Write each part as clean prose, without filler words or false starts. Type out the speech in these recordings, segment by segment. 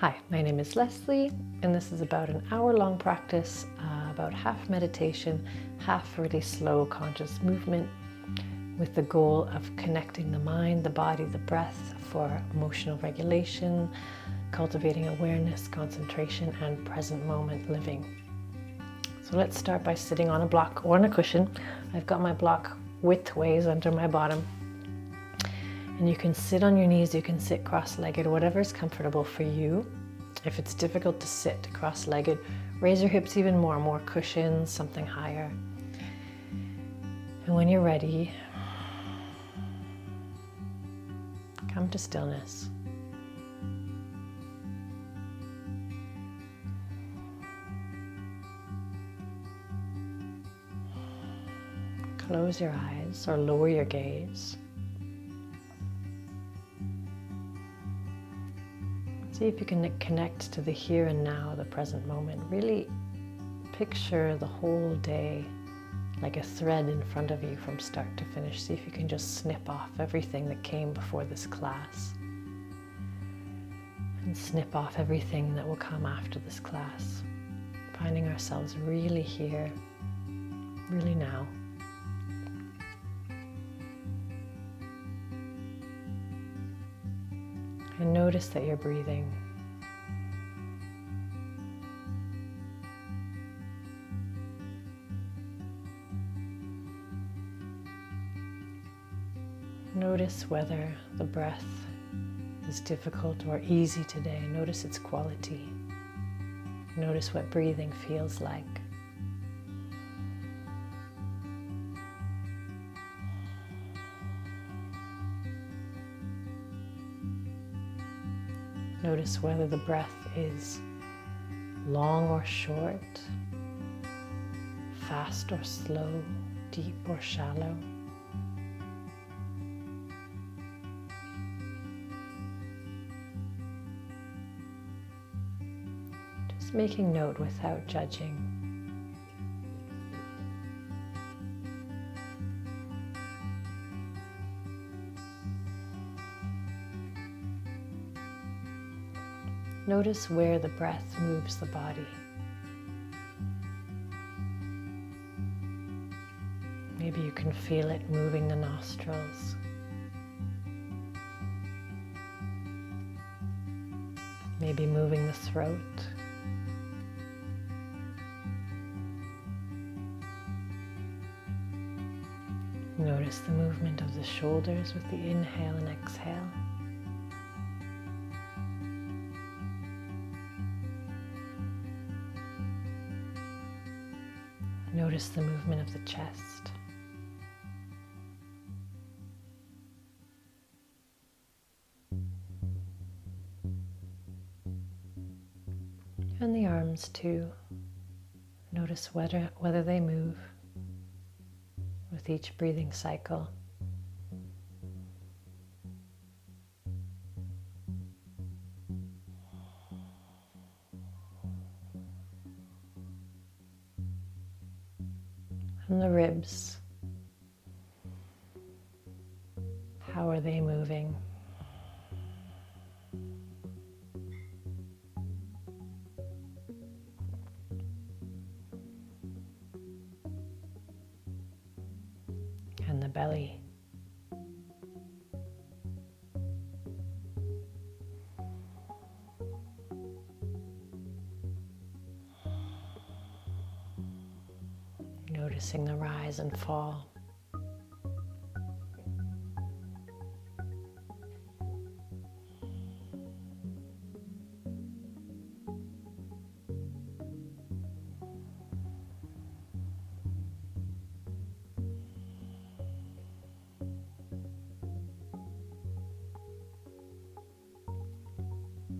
Hi, my name is Leslie, and this is about an hour-long practice, about half meditation, half really slow conscious movement, with the goal of connecting the mind, the body, the breath for emotional regulation, cultivating awareness, concentration, and present moment living. So let's start by sitting on a block or on a cushion. I've got my block widthways under my bottom. And you can sit on your knees, you can sit cross-legged, whatever is comfortable for you. If it's difficult to sit cross-legged, raise your hips even more cushions, something higher. And when you're ready, come to stillness. Close your eyes or lower your gaze. See if you can connect to the here and now, the present moment. Really picture the whole day like a thread in front of you from start to finish. See if you can just snip off everything that came before this class and snip off everything that will come after this class. Finding ourselves really here, really now. And notice that you're breathing. Notice whether the breath is difficult or easy today. Notice its quality. Notice what breathing feels like. Notice whether the breath is long or short, fast or slow, deep or shallow. Just making note without judging. Notice where the breath moves the body. Maybe you can feel it moving the nostrils. Maybe moving the throat. Notice the movement of the shoulders with the inhale and exhale. Notice the movement of the chest. And the arms too. Notice whether they move with each breathing cycle. And the ribs, how are they moving? And the belly. Noticing the rise and fall.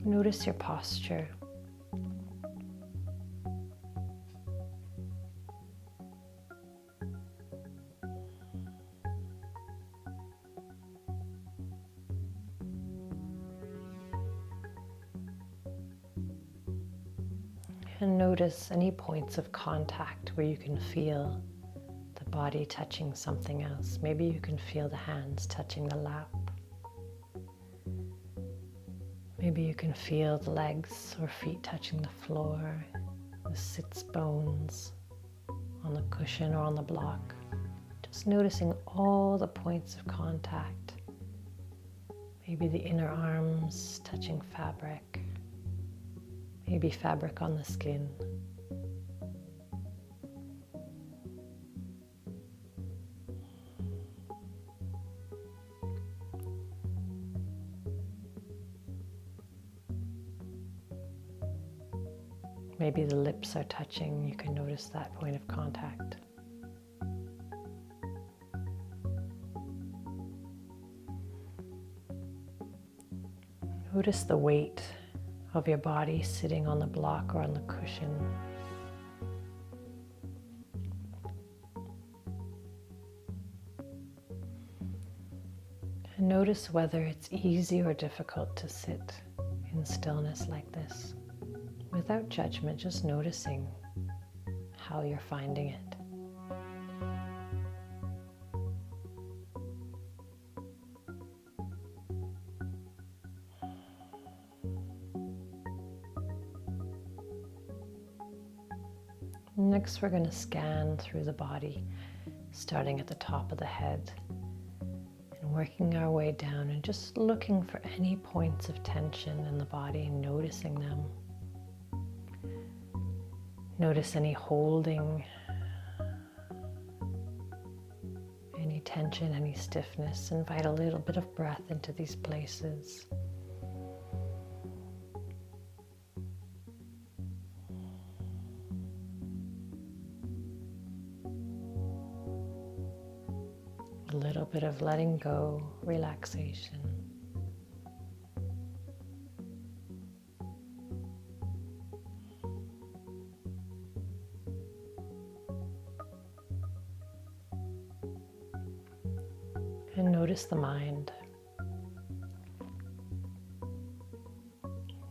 Notice your posture. And notice any points of contact where you can feel the body touching something else. Maybe you can feel the hands touching the lap. Maybe you can feel the legs or feet touching the floor, the sits bones on the cushion or on the block. Just noticing all the points of contact. Maybe the inner arms touching fabric. Maybe fabric on the skin. Maybe the lips are touching. You can notice that point of contact. Notice the weight of your body sitting on the block or on the cushion. And notice whether it's easy or difficult to sit in stillness like this. Without judgment, just noticing how you're finding it. Next, we're going to scan through the body, starting at the top of the head and working our way down and just looking for any points of tension in the body and noticing them. Notice any holding, any tension, any stiffness. Invite a little bit of breath into these places. A little bit of letting go, relaxation. And notice the mind.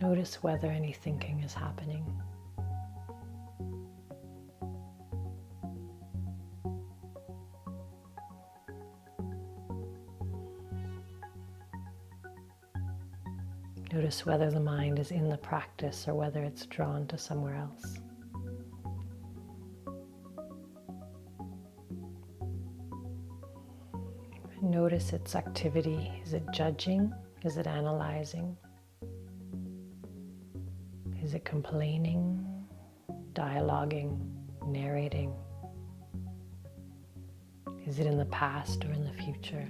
Notice whether any thinking is happening. Notice whether the mind is in the practice or whether it's drawn to somewhere else. Notice its activity. Is it judging? Is it analyzing? Is it complaining, dialoguing, narrating? Is it in the past or in the future?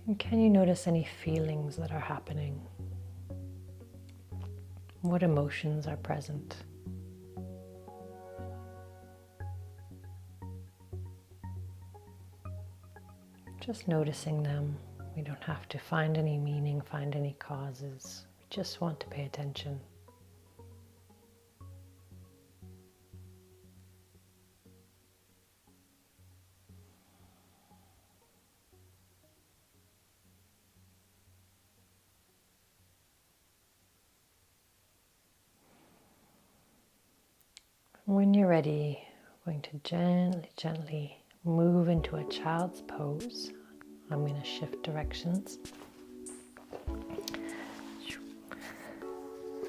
And can you notice any feelings that are happening? What emotions are present? Just noticing them. We don't have to find any meaning, find any causes. We just want to pay attention. When you're ready, we're going to gently move into a child's pose. I'm going to shift directions.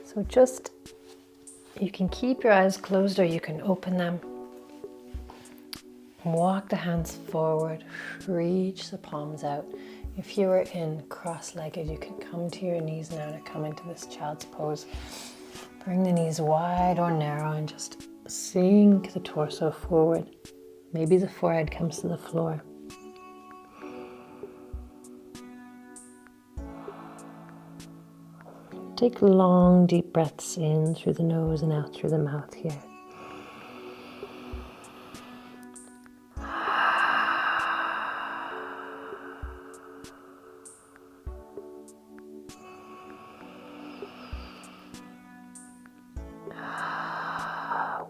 So you can keep your eyes closed or you can open them. Walk the hands forward, reach the palms out. If you were in cross-legged, you can come to your knees now to come into this child's pose. Bring the knees wide or narrow and just sink the torso forward. Maybe the forehead comes to the floor. Take long, deep breaths in through the nose and out through the mouth here.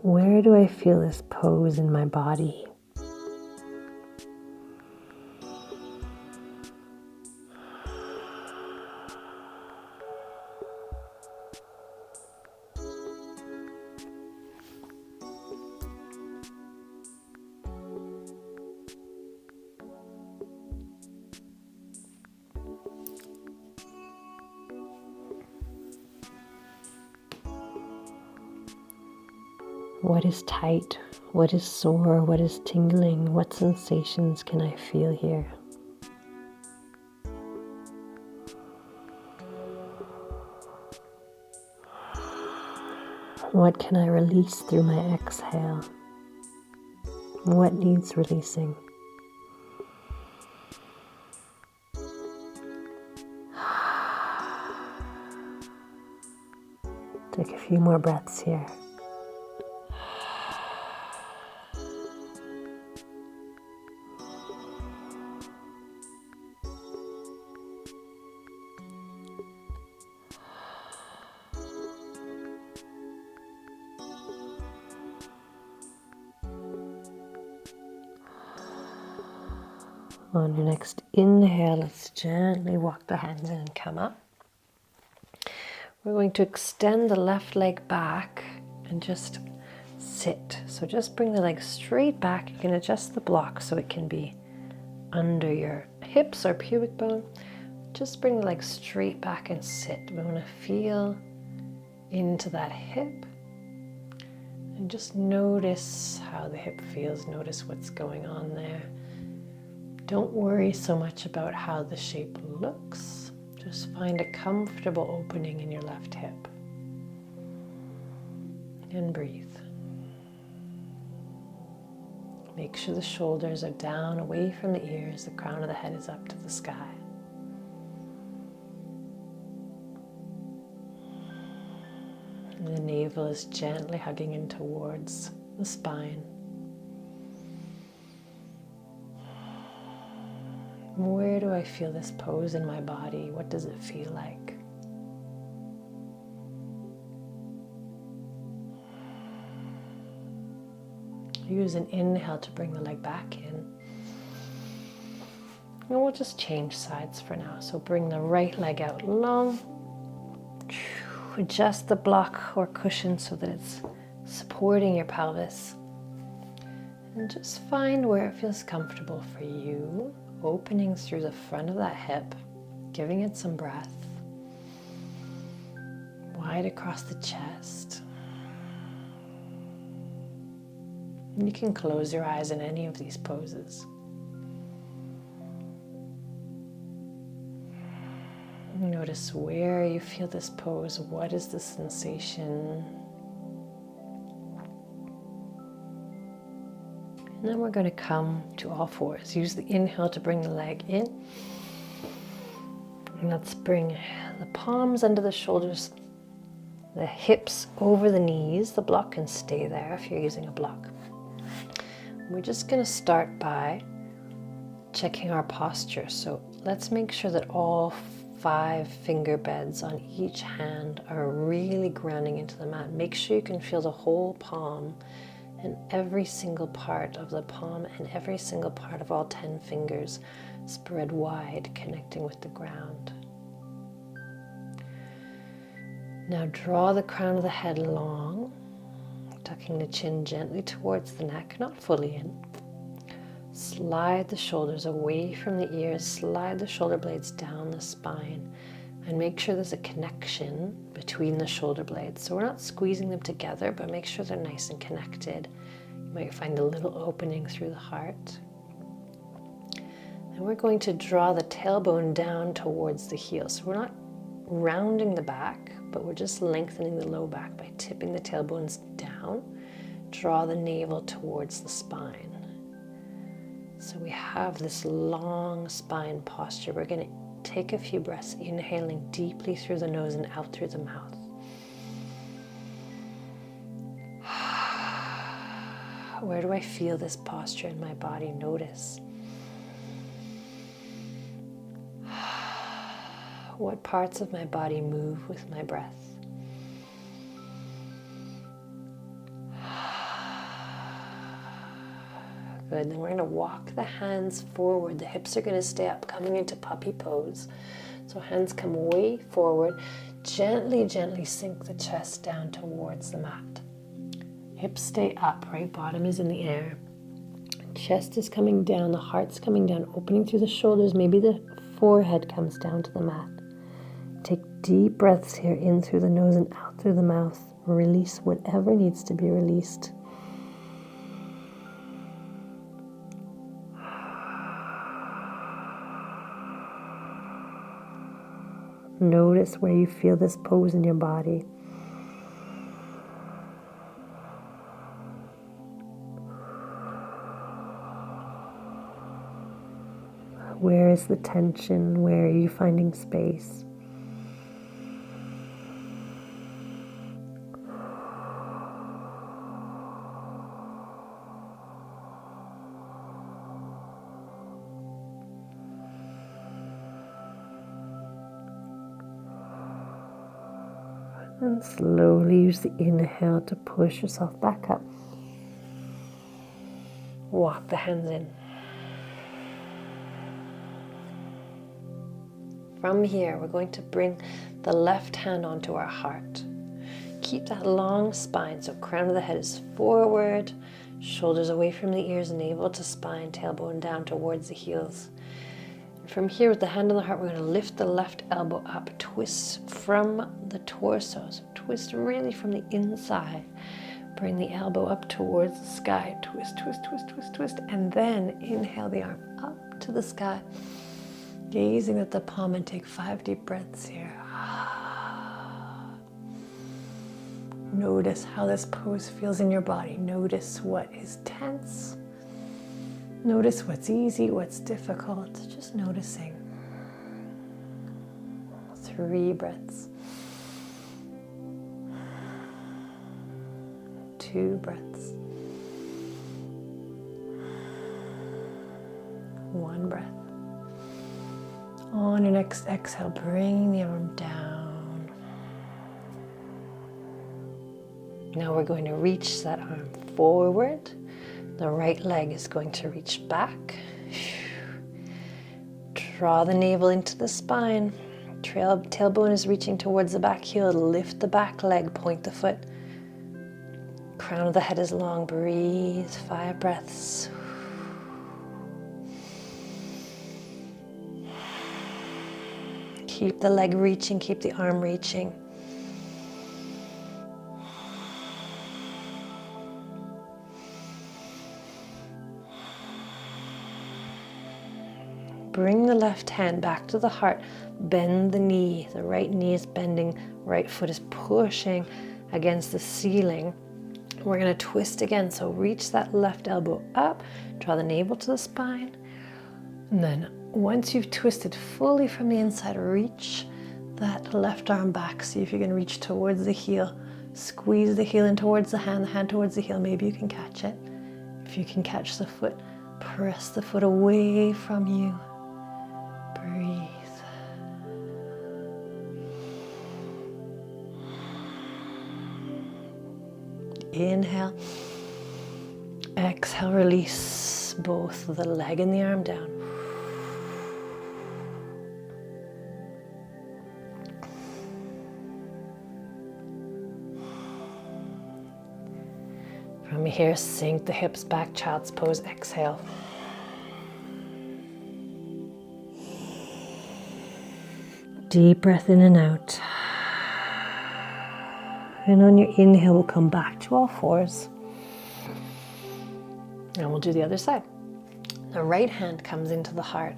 Where do I feel this pose in my body? What is tight? What is sore? What is tingling? What sensations can I feel here? What can I release through my exhale? What needs releasing? Take a few more breaths here. On your next inhale, let's gently walk the hands in and come up. We're going to extend the left leg back and just sit. So just bring the leg straight back. You can adjust the block so it can be under your hips or pubic bone. Just bring the leg straight back and sit. We want to feel into that hip. And just notice how the hip feels. Notice what's going on there. Don't worry so much about how the shape looks. Just find a comfortable opening in your left hip. And breathe. Make sure the shoulders are down, away from the ears. The crown of the head is up to the sky. And the navel is gently hugging in towards the spine. Where do I feel this pose in my body? What does it feel like? Use an inhale to bring the leg back in. And we'll just change sides for now. So bring the right leg out long. Adjust the block or cushion so that it's supporting your pelvis. And just find where it feels comfortable for you. Opening through the front of that hip, giving it some breath. Wide across the chest. And you can close your eyes in any of these poses. Notice where you feel this pose. What is the sensation? And then we're going to come to all fours. Use the inhale to bring the leg in. And let's bring the palms under the shoulders, the hips over the knees. The block can stay there if you're using a block. We're just going to start by checking our posture. So let's make sure that all 5 finger beds on each hand are really grounding into the mat. Make sure you can feel the whole palm and every single part of the palm and every single part of all 10 fingers spread wide, connecting with the ground. Now draw the crown of the head long, tucking the chin gently towards the neck, not fully in. Slide the shoulders away from the ears, slide the shoulder blades down the spine, and make sure there's a connection between the shoulder blades. So we're not squeezing them together, but make sure they're nice and connected. You might find a little opening through the heart. And we're going to draw the tailbone down towards the heel. So we're not rounding the back, but we're just lengthening the low back by tipping the tailbones down. Draw the navel towards the spine. So we have this long spine posture. We're going to take a few breaths, inhaling deeply through the nose and out through the mouth. Where do I feel this posture in my body? Notice. What parts of my body move with my breath? Good. Then we're going to walk the hands forward. The hips are going to stay up, coming into puppy pose. So hands come way forward. Gently, gently sink the chest down towards the mat. Hips stay up, right bottom is in the air. Chest is coming down, the heart's coming down, opening through the shoulders. Maybe the forehead comes down to the mat. Take deep breaths here, in through the nose and out through the mouth. Release whatever needs to be released. Notice where you feel this pose in your body. Where is the tension? Where are you finding space? And slowly use the inhale to push yourself back up. Walk the hands in. From here, we're going to bring the left hand onto our heart. Keep that long spine, so crown of the head is forward, shoulders away from the ears, navel to spine, tailbone down towards the heels. From here, with the hand on the heart, we're going to lift the left elbow up, twist from the torso. So twist really from the inside. Bring the elbow up towards the sky. Twist, twist, twist, twist, twist. And then inhale the arm up to the sky, gazing at the palm, and take 5 deep breaths here. Notice how this pose feels in your body. Notice what is tense. Notice what's easy, what's difficult. Just noticing. 3 breaths. 2 breaths. 1 breath. On your next exhale, bring the arm down. Now we're going to reach that arm forward. The right leg is going to reach back. Draw the navel into the spine. Tailbone is reaching towards the back heel. Lift the back leg, point the foot. Crown of the head is long. Breathe, 5 breaths. Keep the leg reaching, keep the arm reaching. Bring the left hand back to the heart. Bend the knee. The right knee is bending. Right foot is pushing against the ceiling. We're going to twist again. So reach that left elbow up. Draw the navel to the spine. And then once you've twisted fully from the inside, reach that left arm back. See if you can reach towards the heel. Squeeze the heel in towards the hand towards the heel. Maybe you can catch it. If you can catch the foot, press the foot away from you. Breathe. Inhale. Exhale, release both the leg and the arm down. From here, sink the hips back, child's pose, exhale. Deep breath in and out. And on your inhale, we'll come back to all fours. And we'll do the other side. The right hand comes into the heart.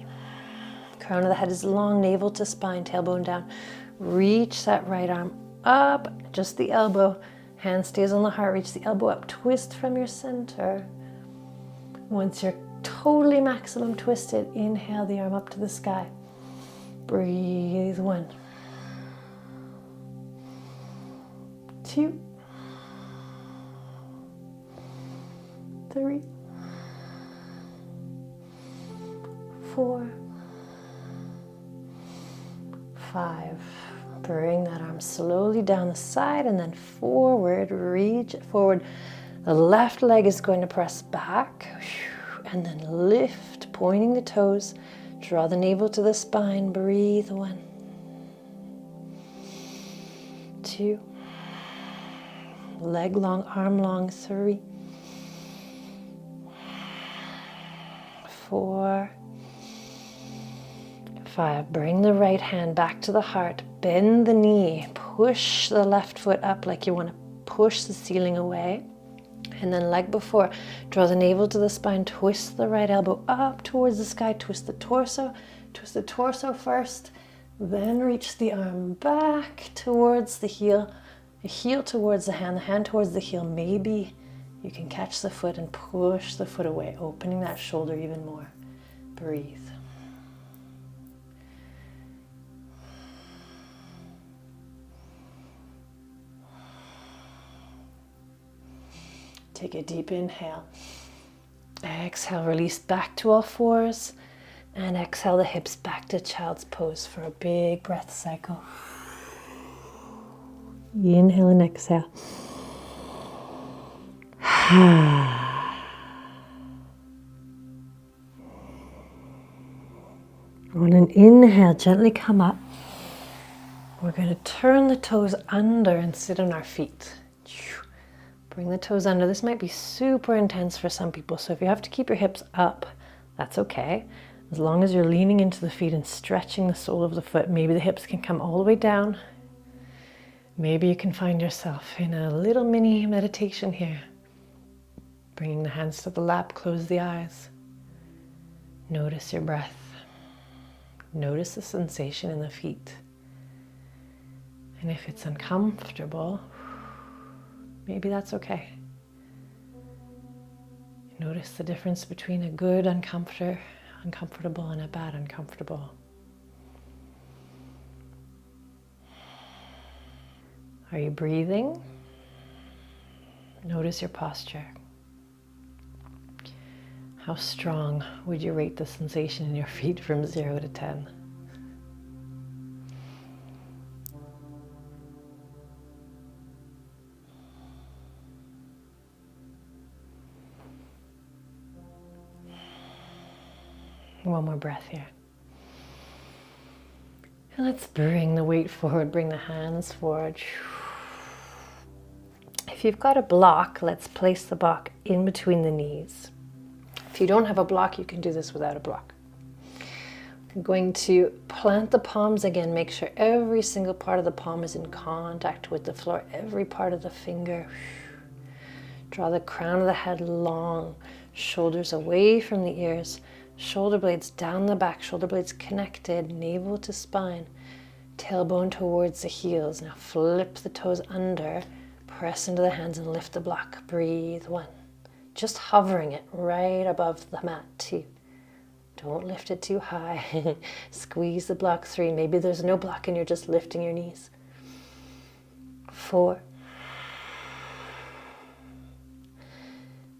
Crown of the head is long, navel to spine, tailbone down. Reach that right arm up, just the elbow. Hand stays on the heart, reach the elbow up. Twist from your center. Once you're totally maximum twisted, inhale the arm up to the sky. Breathe. 1, 2, 3, 4, 5. Bring that arm slowly down the side and then forward. Reach it forward. The left leg is going to press back and then lift, pointing the toes. Draw the navel to the spine. Breathe. 1, 2, leg long, arm long. 3, 4, 5. Bring the right hand back to the heart. Bend the knee. Push the left foot up like you want to push the ceiling away. And then like before, draw the navel to the spine. Twist the right elbow up towards the sky. Twist the torso. Twist the torso first. Then reach the arm back towards the heel towards the hand towards the heel. Maybe you can catch the foot and push the foot away, opening that shoulder even more. Breathe. Take a deep inhale. Exhale, release back to all fours. And exhale the hips back to child's pose for a big breath cycle. Inhale and exhale. On an inhale, gently come up. We're going to turn the toes under and sit on our feet. Bring the toes under. This might be super intense for some people, so if you have to keep your hips up, that's okay. As long as you're leaning into the feet and stretching the sole of the foot, maybe the hips can come all the way down. Maybe you can find yourself in a little mini meditation here. Bringing the hands to the lap, close the eyes. Notice your breath. Notice the sensation in the feet. And if it's uncomfortable, maybe that's okay. Notice the difference between a good uncomfortable and a bad uncomfortable. Are you breathing? Notice your posture. How strong would you rate the sensation in your feet from 0 to 10? One more breath here. And let's bring the weight forward, bring the hands forward. If you've got a block, let's place the block in between the knees. If you don't have a block, you can do this without a block. I'm going to plant the palms again. Make sure every single part of the palm is in contact with the floor, every part of the finger. Draw the crown of the head long, shoulders away from the ears. Shoulder blades down the back, shoulder blades connected, navel to spine, tailbone towards the heels. Now flip the toes under, press into the hands and lift the block. Breathe. 1. Just hovering it right above the mat. 2. Don't lift it too high. Squeeze the block. 3. Maybe there's no block and you're just lifting your knees. 4.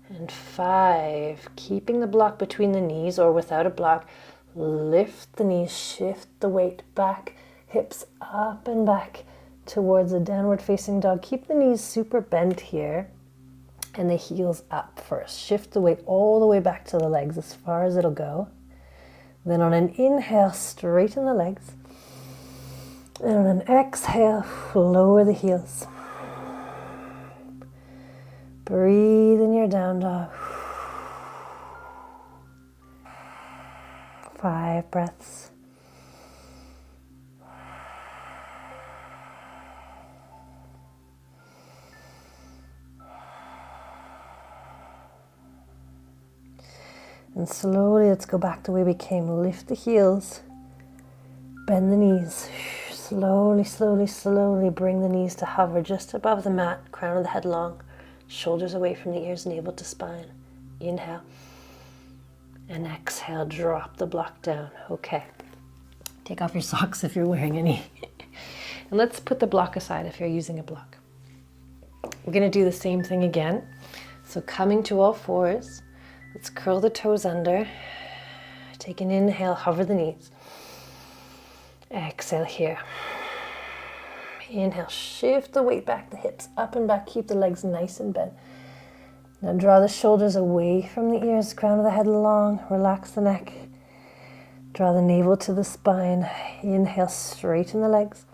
And 5, keeping the block between the knees or without a block, lift the knees, shift the weight back, hips up and back towards a downward facing dog. Keep the knees super bent here and the heels up first. Shift the weight all the way back to the legs as far as it'll go. Then on an inhale, straighten the legs. And on an exhale, lower the heels. Breathe in your down dog. 5 breaths. And slowly, let's go back the way we came. Lift the heels, bend the knees. Slowly, slowly, slowly bring the knees to hover just above the mat, crown of the head long. Shoulders away from the ears, navel to spine. Inhale. And exhale, drop the block down. Okay. Take off your socks if you're wearing any. And let's put the block aside if you're using a block. We're going to do the same thing again. So coming to all fours, let's curl the toes under. Take an inhale, hover the knees. Exhale here. Inhale, shift the weight back, the hips up and back, keep the legs nice and bent. Now draw the shoulders away from the ears, crown of the head long, relax the neck. Draw the navel to the spine. Inhale, straighten the legs.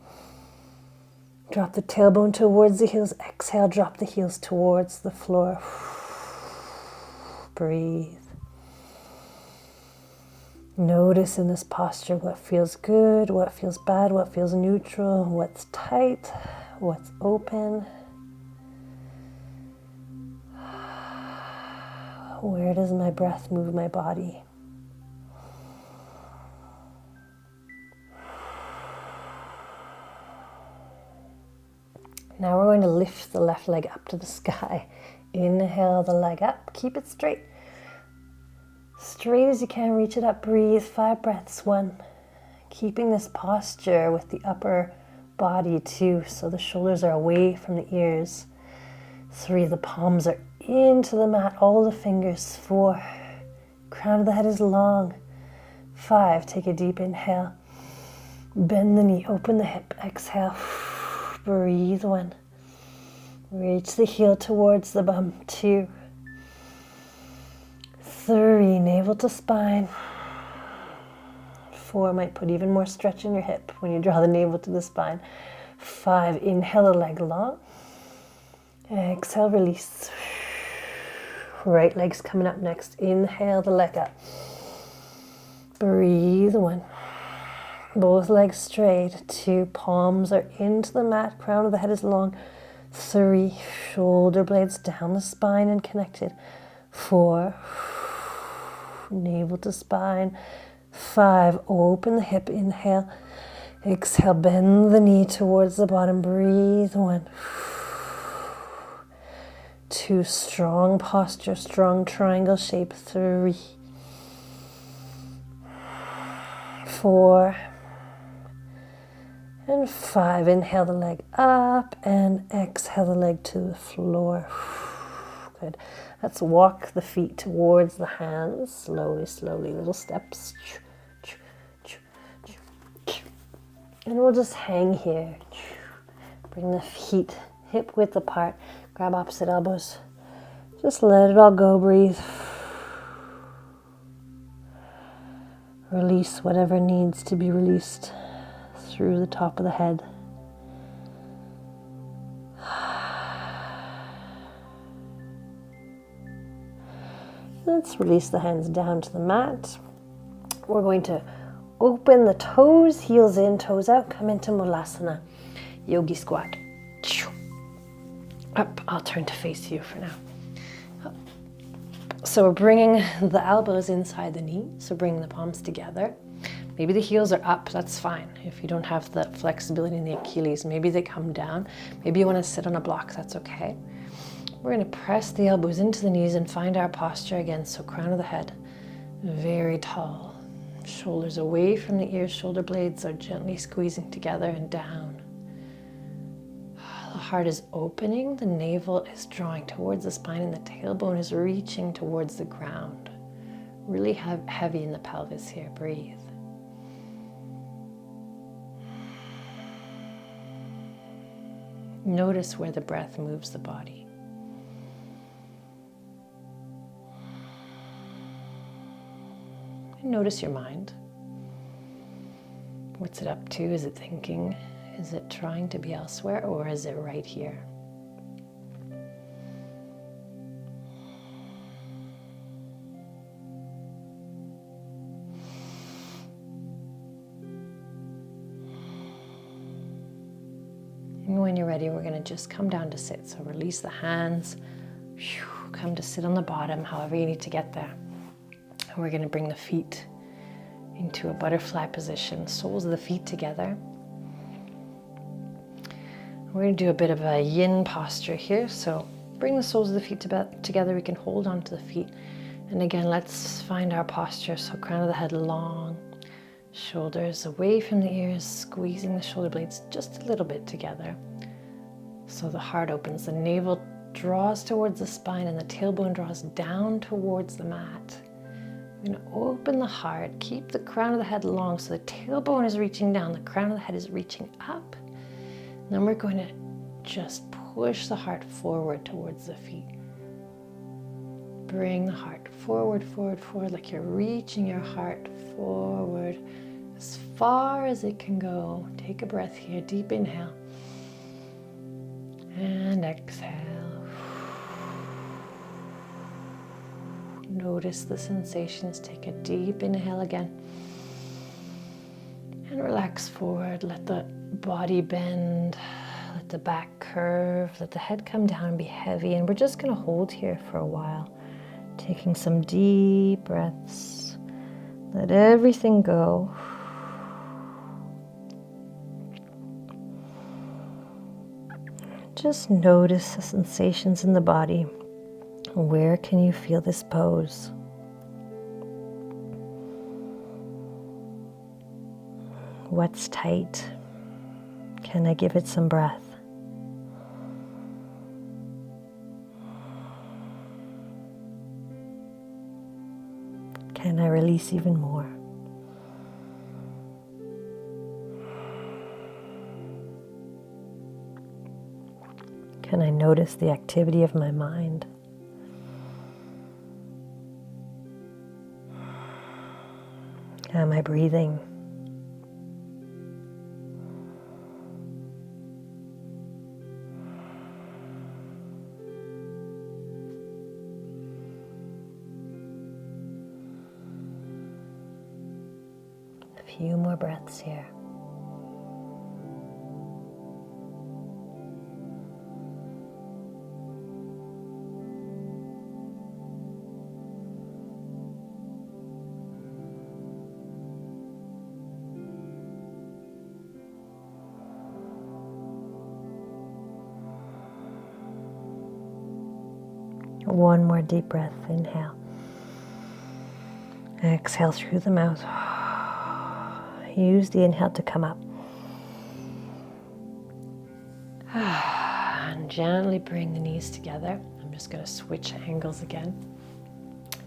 Drop the tailbone towards the heels. Exhale, drop the heels towards the floor. Breathe. Notice in this posture what feels good, what feels bad, what feels neutral, what's tight, what's open. Where does my breath move my body? Now we're going to lift the left leg up to the sky. Inhale the leg up, keep it straight. Straight as you can, reach it up, breathe, 5 breaths, 1. Keeping this posture with the upper body 2, so the shoulders are away from the ears. 3, the palms are into the mat, all the fingers. 4, crown of the head is long. 5, take a deep inhale. Bend the knee, open the hip, exhale. Breathe, 1. Reach the heel towards the bum, 2. 3, navel to spine. 4, might put even more stretch in your hip when you draw the navel to the spine. 5, inhale the leg long. Exhale, release. Right leg's coming up next. Inhale the leg up. Breathe, 1. Both legs straight. 2, palms are into the mat. Crown of the head is long. 3, shoulder blades down the spine and connected. 4, navel to spine. 5, open the hip, inhale. Exhale, bend the knee towards the bottom. Breathe, 1. 2, strong posture, strong triangle shape. 3, 4, and 5. Inhale the leg up and exhale the leg to the floor. Good. Let's walk the feet towards the hands. Slowly, slowly, little steps. And we'll just hang here. Bring the feet hip width apart. Grab opposite elbows. Just let it all go. Breathe. Release whatever needs to be released through the top of the head. Let's release the hands down to the mat. We're going to open the toes, heels in, toes out, come into Mulasana, yogi squat. Up, I'll turn to face you for now. Up. So we're bringing the elbows inside the knee, so bring the palms together. Maybe the heels are up, that's fine. If you don't have the flexibility in the Achilles, maybe they come down. Maybe you want to sit on a block, that's okay. We're going to press the elbows into the knees and find our posture again. So crown of the head, very tall. Shoulders away from the ears, shoulder blades are gently squeezing together and down. The heart is opening, the navel is drawing towards the spine, and the tailbone is reaching towards the ground. Really heavy in the pelvis here, breathe. Notice where the breath moves the body. And notice your mind. What's it up to? Is it thinking? Is it trying to be elsewhere, or is it right here? And when you're ready, we're going to just come down to sit. So release the hands, come to sit on the bottom, however you need to get there. And we're going to bring the feet into a butterfly position, soles of the feet together. We're going to do a bit of a yin posture here. So bring the soles of the feet together. We can hold onto the feet. And again, let's find our posture. So crown of the head long, shoulders away from the ears, squeezing the shoulder blades just a little bit together. So the heart opens, the navel draws towards the spine, and the tailbone draws down towards the mat. We're going to open the heart, keep the crown of the head long so the tailbone is reaching down, the crown of the head is reaching up. And then we're going to just push the heart forward towards the feet. Bring the heart forward, forward, forward, like you're reaching your heart forward as far as it can go. Take a breath here, deep inhale. And exhale. Notice the sensations. Take a deep inhale again. And relax forward. Let the body bend. Let the back curve. Let the head come down and be heavy. And we're just going to hold here for a while. Taking some deep breaths. Let everything go. Just notice the sensations in the body. Where can you feel this pose? What's tight? Can I give it some breath? Can I release even more? Can I notice the activity of my mind? Am I breathing? A few more breaths here. One more deep breath. Inhale. Exhale through the mouth. Use the inhale to come up. And gently bring the knees together. I'm just going to switch angles again.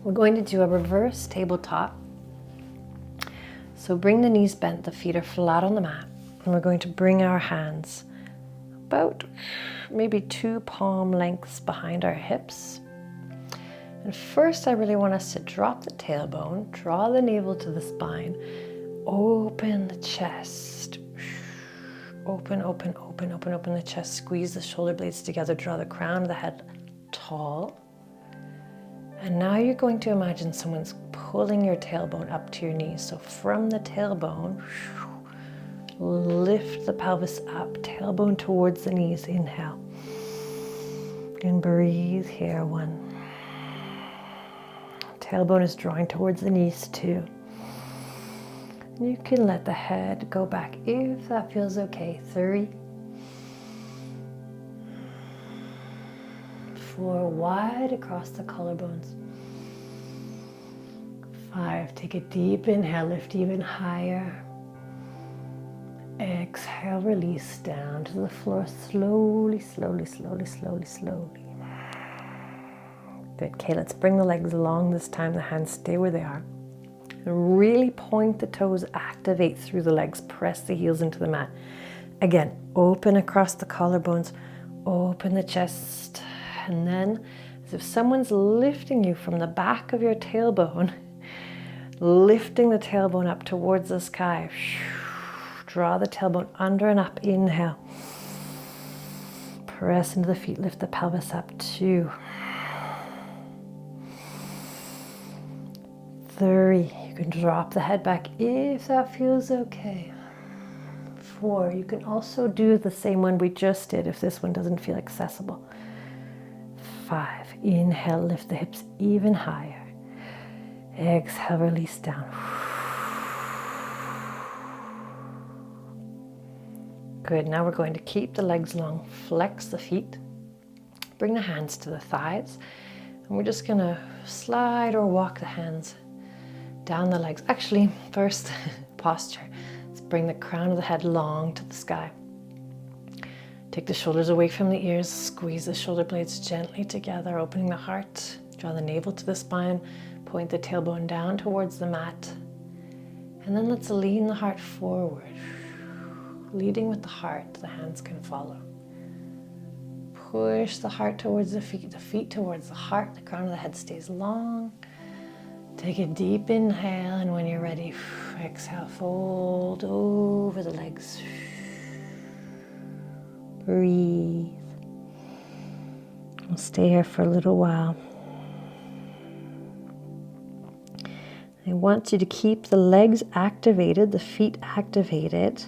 We're going to do a reverse tabletop. So bring the knees bent, the feet are flat on the mat. And we're going to bring our hands about maybe 2 palm lengths behind our hips. And first, I really want us to drop the tailbone, draw the navel to the spine, open the chest. Open the chest, squeeze the shoulder blades together, draw the crown of the head tall. And now you're going to imagine someone's pulling your tailbone up to your knees. So from the tailbone, lift the pelvis up, tailbone towards the knees, inhale. And breathe here, 1. Tailbone is drawing towards the knees, 2. You can let the head go back if that feels okay. 3. 4, wide across the collarbones. 5, take a deep inhale, lift even higher. Exhale, release down to the floor slowly, slowly, slowly, slowly, slowly. Good. Okay, let's bring the legs along this time. The hands stay where they are. And really point the toes, activate through the legs, press the heels into the mat. Again, open across the collarbones, open the chest, and then as if someone's lifting you from the back of your tailbone, lifting the tailbone up towards the sky. Draw the tailbone under and up, inhale. Press into the feet, lift the pelvis up, 2. 3, you can drop the head back if that feels okay. 4, you can also do the same one we just did if this one doesn't feel accessible. 5, inhale, lift the hips even higher. Exhale, release down. Good, now we're going to keep the legs long, flex the feet, bring the hands to the thighs, and we're just gonna slide or walk the hands down the legs. Actually, first, posture. Let's bring the crown of the head long to the sky. Take the shoulders away from the ears, squeeze the shoulder blades gently together, opening the heart. Draw the navel to the spine, point the tailbone down towards the mat. And then let's lean the heart forward. Leading with the heart, the hands can follow. Push the heart towards the feet towards the heart. The crown of the head stays long. Take a deep inhale, and when you're ready, exhale, fold over the legs. Breathe. We'll stay here for a little while. I want you to keep the legs activated, the feet activated.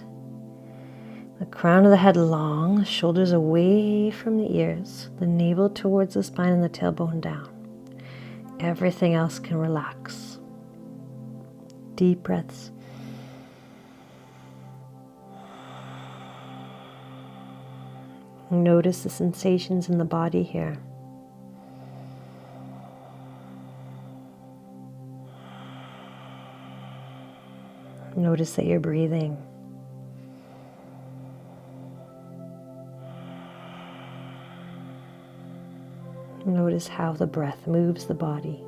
The crown of the head long, the shoulders away from the ears, the navel towards the spine and the tailbone down. Everything else can relax. Deep breaths. Notice the sensations in the body here. Notice that you're breathing. Notice how the breath moves the body.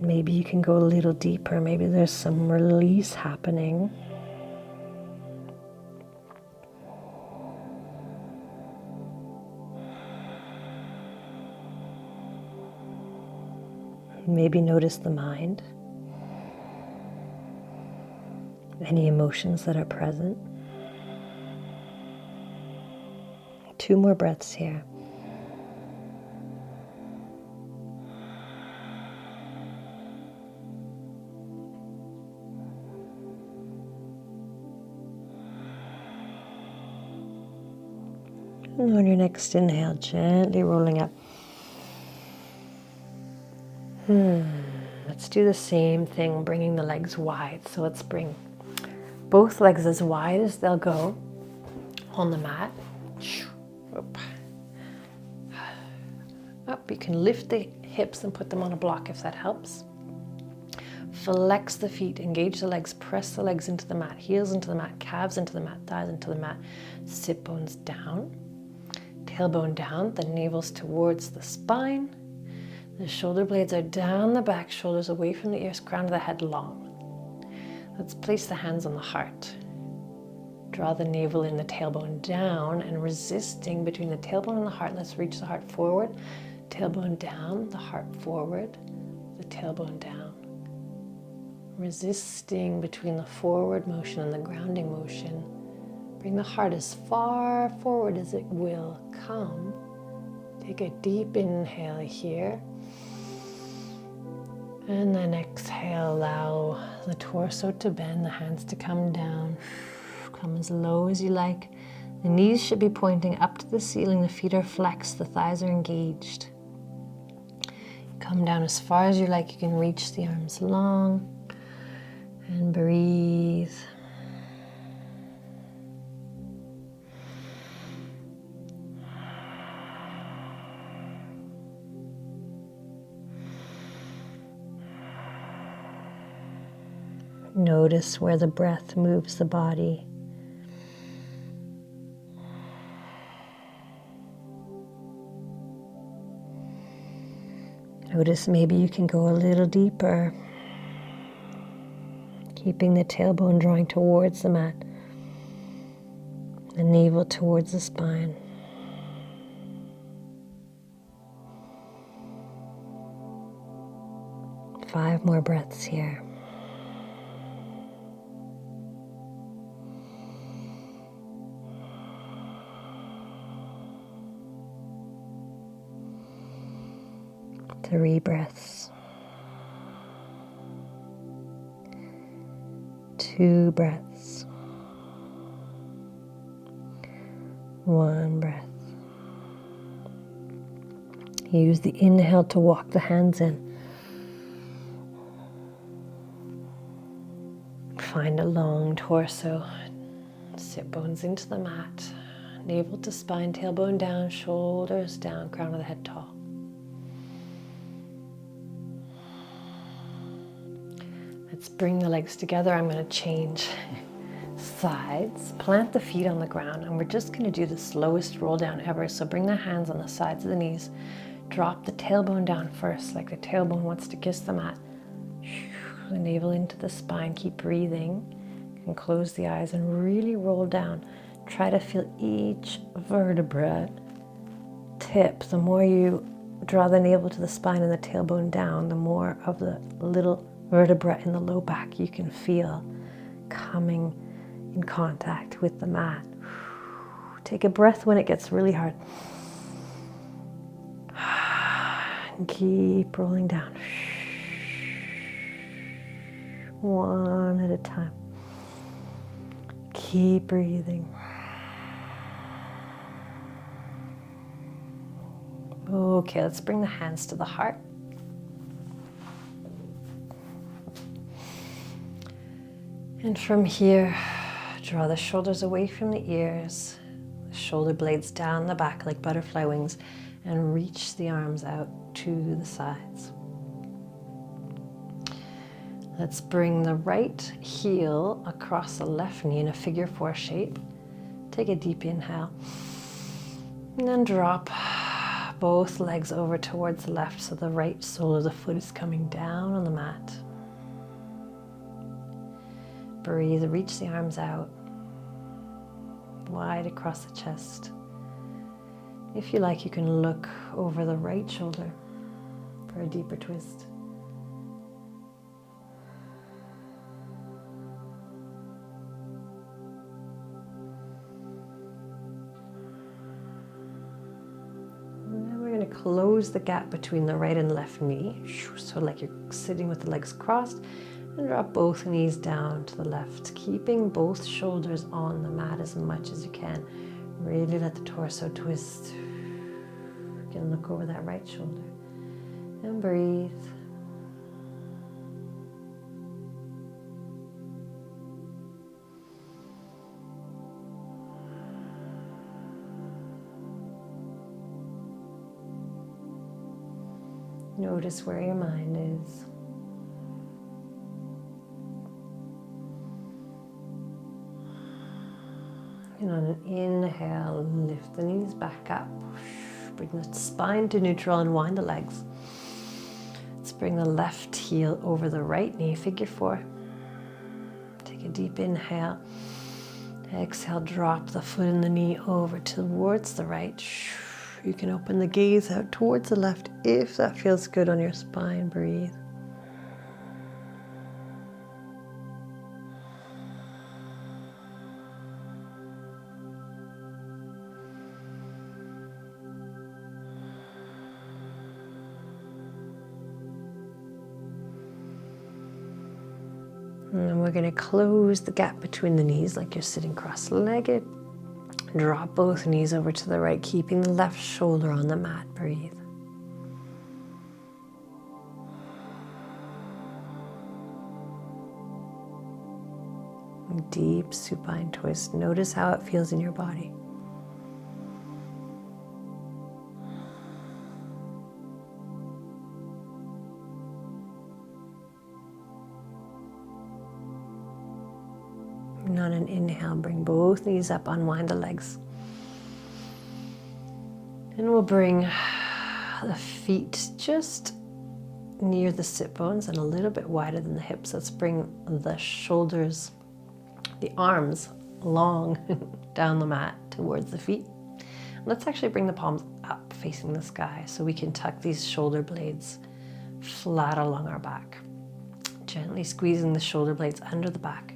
Maybe you can go a little deeper. Maybe there's some release happening. Maybe notice the mind. Any emotions that are present. 2 more breaths here. And on your next inhale, gently rolling up. Let's do the same thing, bringing the legs wide. So let's bring both legs as wide as they'll go on the mat. Up. You can lift the hips and put them on a block if that helps. Flex the feet, engage the legs, press the legs into the mat, heels into the mat, calves into the mat, thighs into the mat. Sit bones down, tailbone down, the navel's towards the spine. The shoulder blades are down the back, shoulders away from the ears, crown of the head long. Let's place the hands on the heart. Draw the navel in, the tailbone down, and resisting between the tailbone and the heart. Let's reach the heart forward, tailbone down, the heart forward, the tailbone down. Resisting between the forward motion and the grounding motion. Bring the heart as far forward as it will come. Take a deep inhale here. And then exhale, allow the torso to bend, the hands to come down. Come as low as you like. The knees should be pointing up to the ceiling, the feet are flexed, the thighs are engaged. Come down as far as you like, you can reach the arms long. And breathe. Notice where the breath moves the body. Notice maybe you can go a little deeper, keeping the tailbone drawing towards the mat, the navel towards the spine. Five more breaths here. Three breaths. 2 breaths. 1 breath. Use the inhale to walk the hands in. Find a long torso. Sit bones into the mat. Navel to spine, tailbone down, shoulders down, crown of the head tall. Let's bring the legs together. I'm going to change sides. Plant the feet on the ground, and we're just going to do the slowest roll down ever. So bring the hands on the sides of the knees. Drop the tailbone down first, like the tailbone wants to kiss the mat. The navel into the spine. Keep breathing. And close the eyes and really roll down. Try to feel each vertebra tip. The more you draw the navel to the spine and the tailbone down, the more of the little vertebra in the low back you can feel coming in contact with the mat. Take a breath when it gets really hard. And keep rolling down. One at a time. Keep breathing. Okay, let's bring the hands to the heart. And from here, draw the shoulders away from the ears. Shoulder blades down the back like butterfly wings, and reach the arms out to the sides. Let's bring the right heel across the left knee in a figure 4 shape. Take a deep inhale. And then drop both legs over towards the left so the right sole of the foot is coming down on the mat. Breathe, reach the arms out, wide across the chest. If you like, you can look over the right shoulder for a deeper twist. Close the gap between the right and left knee, so like you're sitting with the legs crossed, and drop both knees down to the left, keeping both shoulders on the mat as much as you can. Really let the torso twist. You can look over that right shoulder and breathe. Notice where your mind is. And on an inhale, lift the knees back up. Bring the spine to neutral and wind the legs. Let's bring the left heel over the right knee, figure 4. Take a deep inhale. Exhale, drop the foot and the knee over towards the right. You can open the gaze out towards the left if that feels good on your spine. Breathe. And then we're going to close the gap between the knees like you're sitting cross-legged. Drop both knees over to the right, keeping the left shoulder on the mat. Breathe. Deep supine twist. Notice how it feels in your body. And on an inhale, bring both knees up, unwind the legs. And we'll bring the feet just near the sit bones and a little bit wider than the hips. Let's bring the shoulders, the arms long down the mat towards the feet. Let's actually bring the palms up facing the sky so we can tuck these shoulder blades flat along our back. Gently squeezing the shoulder blades under the back.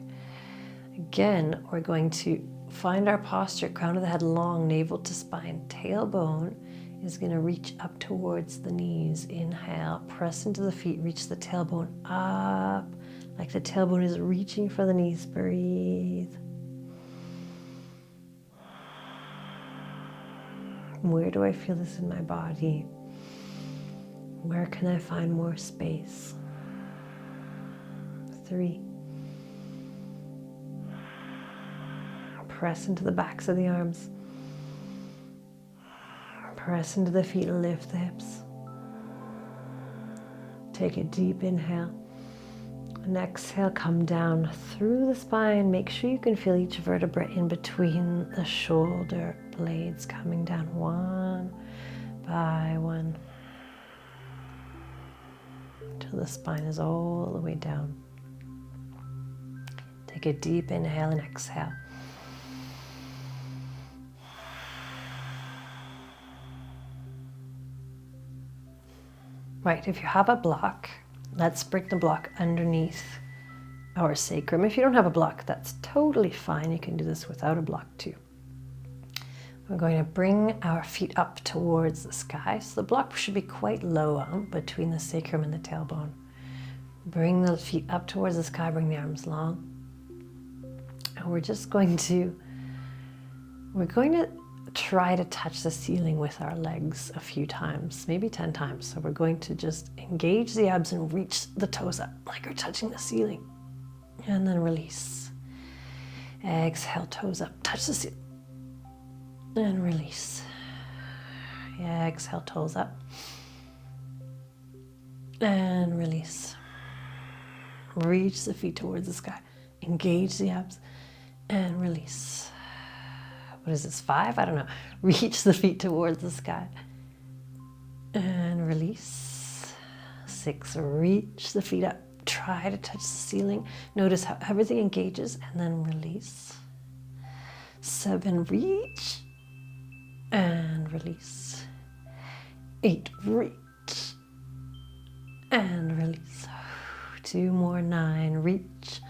Again, we're going to find our posture, crown of the head long, navel to spine. Tailbone is going to reach up towards the knees. Inhale, press into the feet, reach the tailbone up, like the tailbone is reaching for the knees. Breathe. Where do I feel this in my body? Where can I find more space? 3. Press into the backs of the arms. Press into the feet and lift the hips. Take a deep inhale. And exhale, come down through the spine. Make sure you can feel each vertebra in between the shoulder blades coming down one by one until the spine is all the way down. Take a deep inhale and exhale. Right, if you have a block, let's bring the block underneath our sacrum. If you don't have a block, that's totally fine. You can do this without a block too. We're going to bring our feet up towards the sky. So the block should be quite low between the sacrum and the tailbone. Bring the feet up towards the sky, bring the arms long. And we're going to try to touch the ceiling with our legs a few times, maybe 10 times. So we're going to just engage the abs and reach the toes up like we're touching the ceiling. And then release. Exhale, toes up, touch the ceiling. And release. Yeah, exhale, toes up. And release. Reach the feet towards the sky. Engage the abs. And release. What is this, 5? I don't know. Reach the feet towards the sky. And release. 6, reach the feet up. Try to touch the ceiling. Notice how everything engages and then release. 7, reach and release. 8, reach and release. 2 more, 9, reach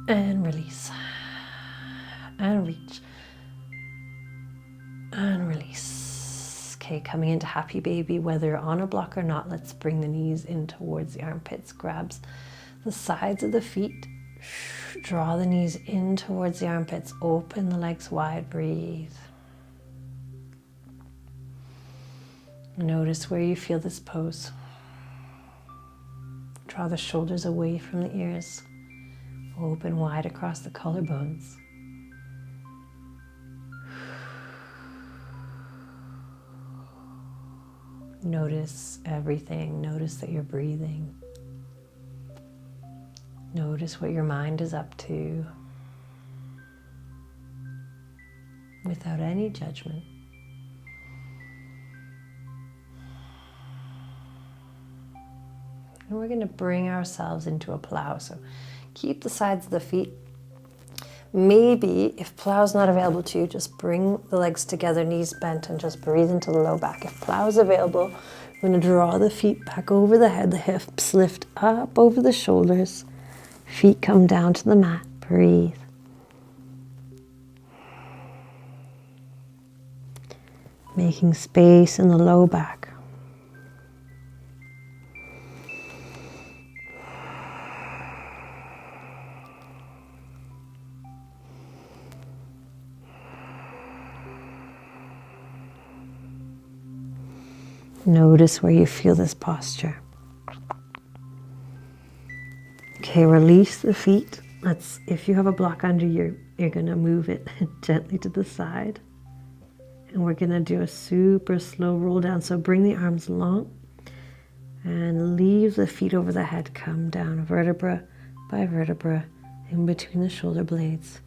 and release. And reach and release. Okay, coming into happy baby, whether on a block or not, let's bring the knees in towards the armpits, grabs the sides of the feet, draw the knees in towards the armpits, open the legs wide, breathe. Notice where you feel this pose. Draw the shoulders away from the ears, open wide across the collarbones. Notice everything. Notice that you're breathing. Notice what your mind is up to without any judgment. And we're going to bring ourselves into a plow. So keep the sides of the feet. Maybe if plow's not available to you, just bring the legs together, knees bent, and just breathe into the low back. If plow's available, we're going to draw the feet back over the head, the hips lift up over the shoulders, feet come down to the mat, breathe. Making space in the low back. Notice where you feel this posture. Okay, release the feet. If you have a block under you, you're going to move it gently to the side. And we're going to do a super slow roll down. So bring the arms long and leave the feet over the head. Come down vertebra by vertebra in between the shoulder blades.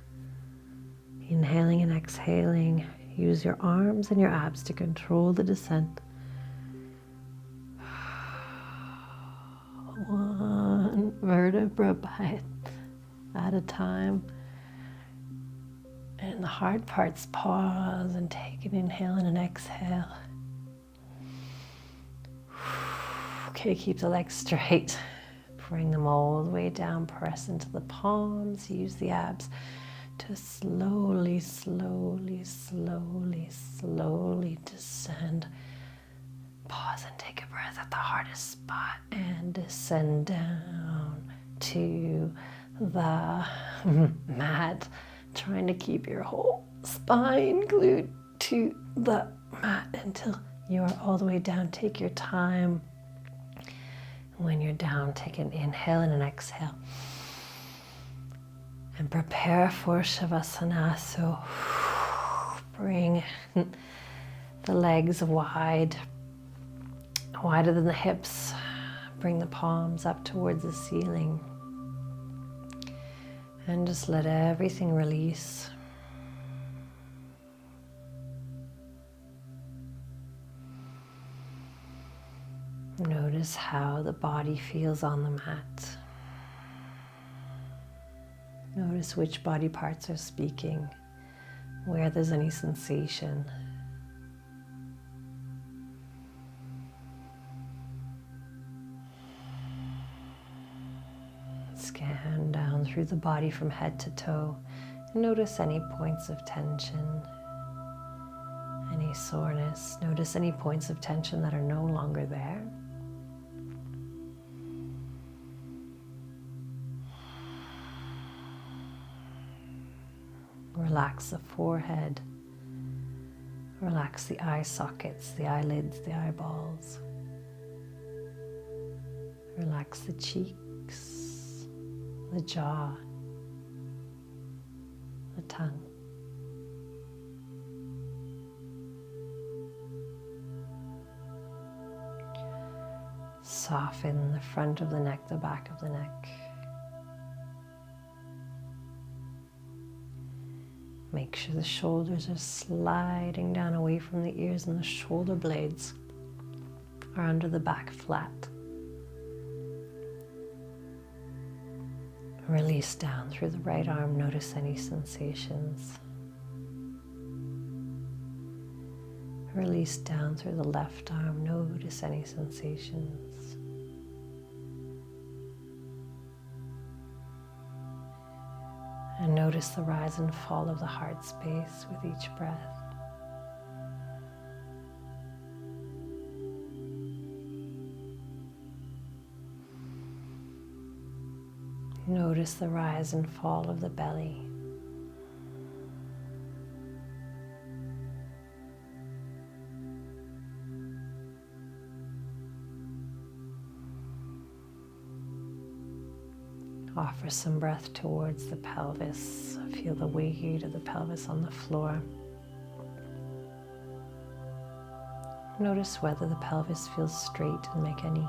Inhaling and exhaling. Use your arms and your abs to control the descent. 1 vertebra at a time. And the hard parts, pause and take an inhale and an exhale. Okay, keep the legs straight. Bring them all the way down, press into the palms, use the abs to slowly, slowly, slowly, slowly descend. Pause and take a breath at the hardest spot and descend down to the mat, trying to keep your whole spine glued to the mat until you are all the way down. Take your time. When you're down, take an inhale and an exhale. And prepare for Shavasana. So bring the legs wide, wider than the hips. Bring the palms up towards the ceiling. And just let everything release. Notice how the body feels on the mat. Notice which body parts are speaking, where there's any sensation. Scan down through the body from head to toe and notice any points of tension, any soreness. Notice any points of tension that are no longer there. Relax the forehead. Relax the eye sockets, the eyelids, the eyeballs. Relax the cheeks, the jaw, the tongue. Soften the front of the neck, the back of the neck. Make sure the shoulders are sliding down away from the ears and the shoulder blades are under the back flat. Release down through the right arm. Notice any sensations. Release down through the left arm. Notice any sensations. And notice the rise and fall of the heart space with each breath. Notice the rise and fall of the belly. Offer some breath towards the pelvis. Feel the weight of the pelvis on the floor. Notice whether the pelvis feels straight and make any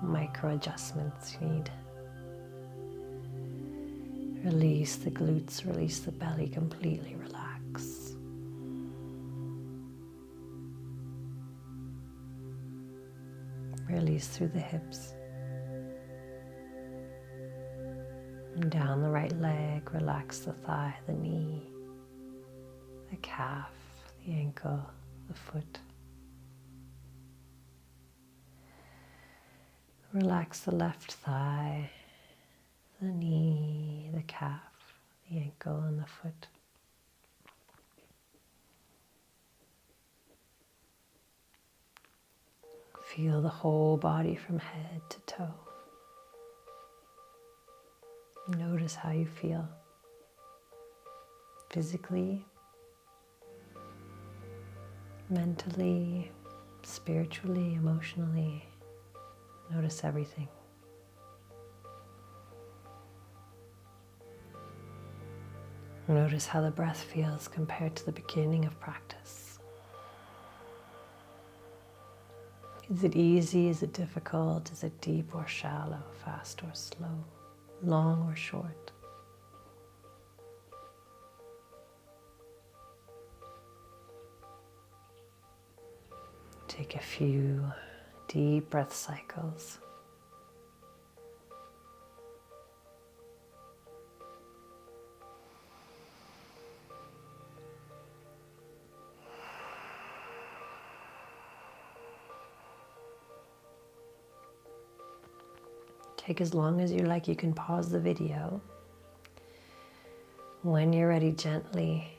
micro adjustments you need. Release the glutes, release the belly, completely relax. Release through the hips. And down the right leg, relax the thigh, the knee, the calf, the ankle, the foot. Relax the left thigh, the knee, the calf, the ankle, and the foot. Feel the whole body from head to toe. Notice how you feel physically, mentally, spiritually, emotionally. Notice everything. Notice how the breath feels compared to the beginning of practice. Is it easy? Is it difficult? Is it deep or shallow, fast or slow, long or short? Take a few deep breath cycles. Take as long as you like. You can pause the video. When you're ready, gently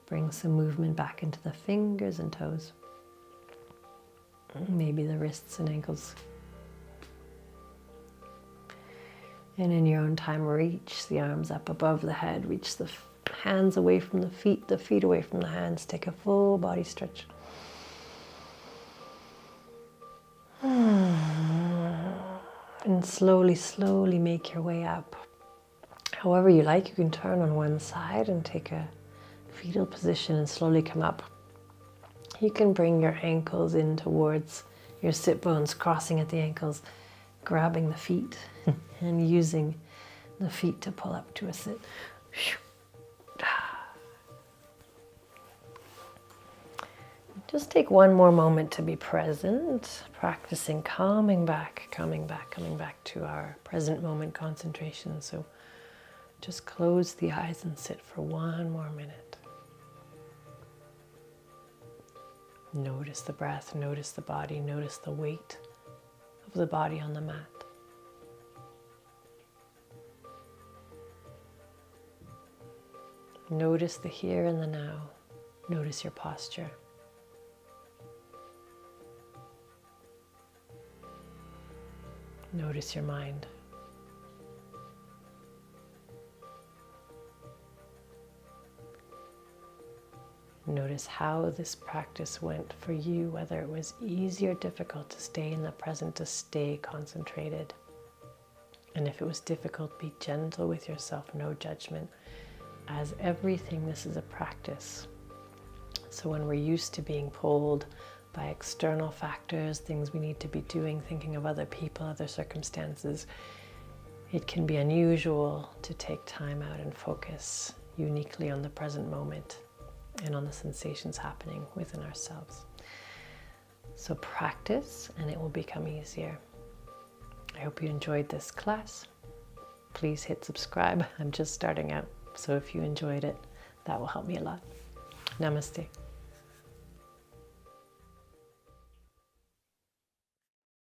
bring some movement back into the fingers and toes. Maybe the wrists and ankles. And in your own time, reach the arms up above the head. Reach the hands away from the feet away from the hands. Take a full body stretch. And slowly, slowly make your way up. However you like, you can turn on one side and take a fetal position and slowly come up. You can bring your ankles in towards your sit bones, crossing at the ankles, grabbing the feet and using the feet to pull up to a sit. Just take one more moment to be present, practicing coming back to our present moment concentration. So just close the eyes and sit for one more minute. Notice the breath, notice the body, notice the weight of the body on the mat. Notice the here and the now. Notice your posture. Notice your mind. Notice how this practice went for you, whether it was easy or difficult to stay in the present, to stay concentrated. And if it was difficult, be gentle with yourself, no judgment. As everything, this is a practice. So when we're used to being pulled by external factors, things we need to be doing, thinking of other people, other circumstances, it can be unusual to take time out and focus uniquely on the present moment and on the sensations happening within ourselves. So practice and it will become easier. I hope you enjoyed this class. Please hit subscribe. I'm just starting out, so if you enjoyed it, that will help me a lot. Namaste.